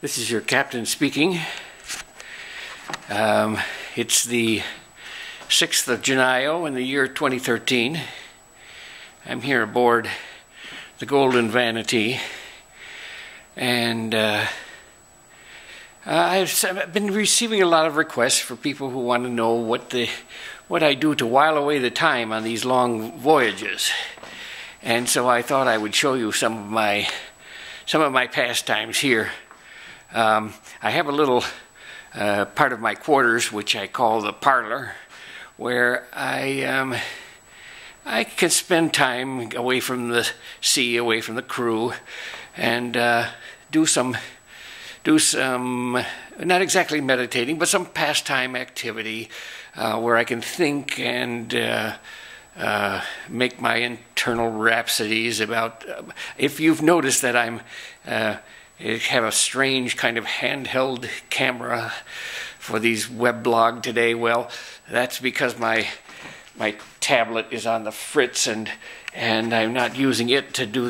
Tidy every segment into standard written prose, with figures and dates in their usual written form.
This is your captain speaking. It's the 6th of Junio in the year 2013. I'm here aboard the Golden Vanity, and I've been receiving a lot of requests for people who want to know what I do to while away the time on these long voyages. And so I thought I would show you some of my pastimes here. I have a little part of my quarters, which I call the parlor, where I can spend time away from the sea, away from the crew, and do some not exactly meditating, but some pastime activity where I can think and make my internal rhapsodies about. If you've noticed that I have a strange kind of handheld camera for these weblog today, well, that's because my tablet is on the fritz, and I'm not using it to do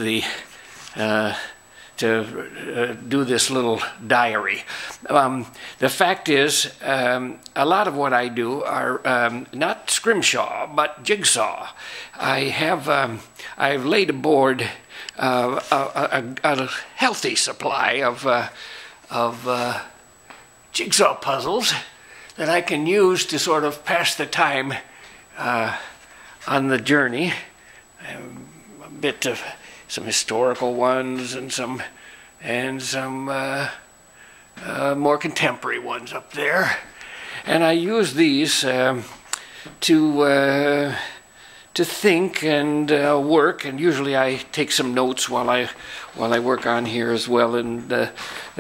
this little diary. The fact is, a lot of what I do are not scrimshaw, but jigsaw. I've laid aboard a healthy supply of jigsaw puzzles that I can use to sort of pass the time on the journey. A bit of some historical ones and some more contemporary ones up there, and I use these to think and work, and usually I take some notes while I work on here as well in the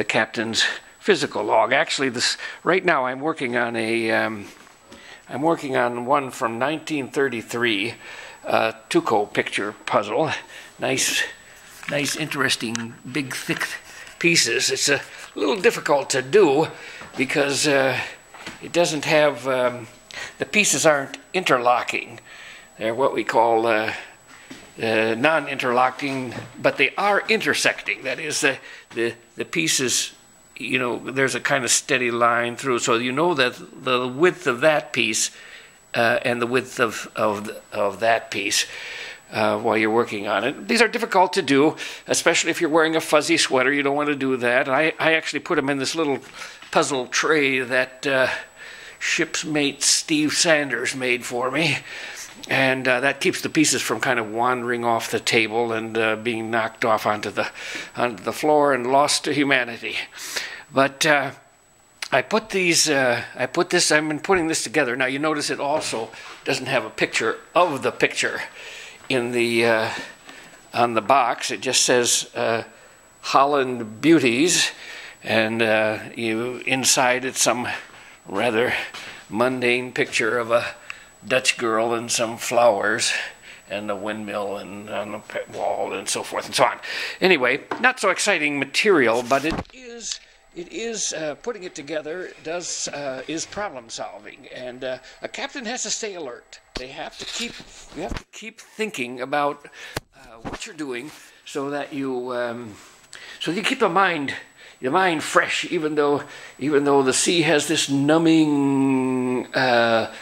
captain's physical log. Actually, right now I'm working on one from 1933, Tuco picture puzzle. Nice, interesting, big, thick pieces. It's a little difficult to do because it doesn't have the pieces aren't interlocking. They're what we call non-interlocking, but they are intersecting. That is, the pieces, you know, there's a kind of steady line through, so you know that the width of that piece and the width of that piece while you're working on it. These are difficult to do, especially if you're wearing a fuzzy sweater. You don't want to do that. I actually put them in this little puzzle tray that ship's mate Steve Sanders made for me. And that keeps the pieces from kind of wandering off the table and being knocked off onto the floor and lost to humanity. But I've been putting this together. Now you notice it also doesn't have a picture of the picture in the on the box. It just says Holland Beauties, and inside it's some rather mundane picture of a Dutch girl and some flowers and a windmill and on the wall and so forth and so on. Anyway, not so exciting material, but it is putting it together is problem solving, and a captain has to stay alert. You have to keep thinking about what you're doing so that you keep the mind fresh, even though the sea has this numbing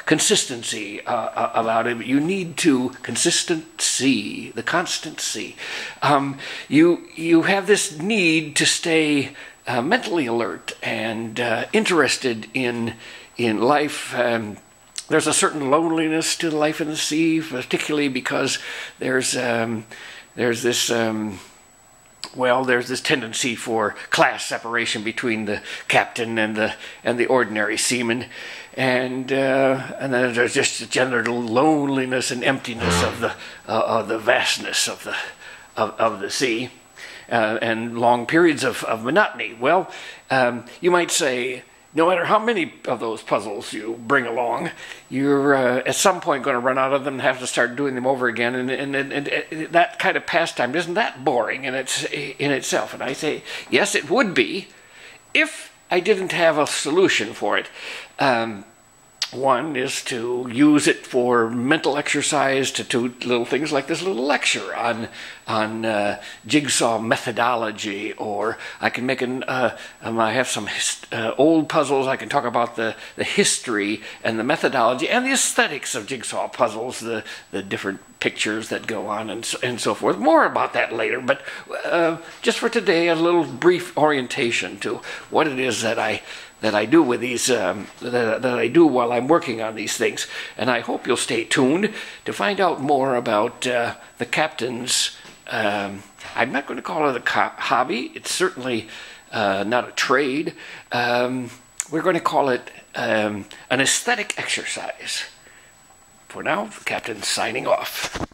consistency about it. You need the constant sea. You have this need to stay mentally alert and interested in life. There's a certain loneliness to life in the sea, particularly because there's this tendency for class separation between the captain and the ordinary seaman, and then there's just a general loneliness and emptiness of the vastness of the sea, and long periods of monotony. Well, you might say, no matter how many of those puzzles you bring along, you're at some point going to run out of them and have to start doing them over again. And that kind of pastime, isn't that boring in itself? And I say, yes, it would be if I didn't have a solution for it. One is to use it for mental exercise, to do little things like this little lecture on jigsaw methodology, or I can make I have some old puzzles. I can talk about the history and the methodology and the aesthetics of jigsaw puzzles, the different pictures that go on and so forth. More about that later, but just for today, a little brief orientation to what it is that I do with these, that I do while I'm working on these things. And I hope you'll stay tuned to find out more about the captain's, I'm not going to call it a hobby. It's certainly not a trade. We're going to call it an aesthetic exercise. For now, the captain's signing off.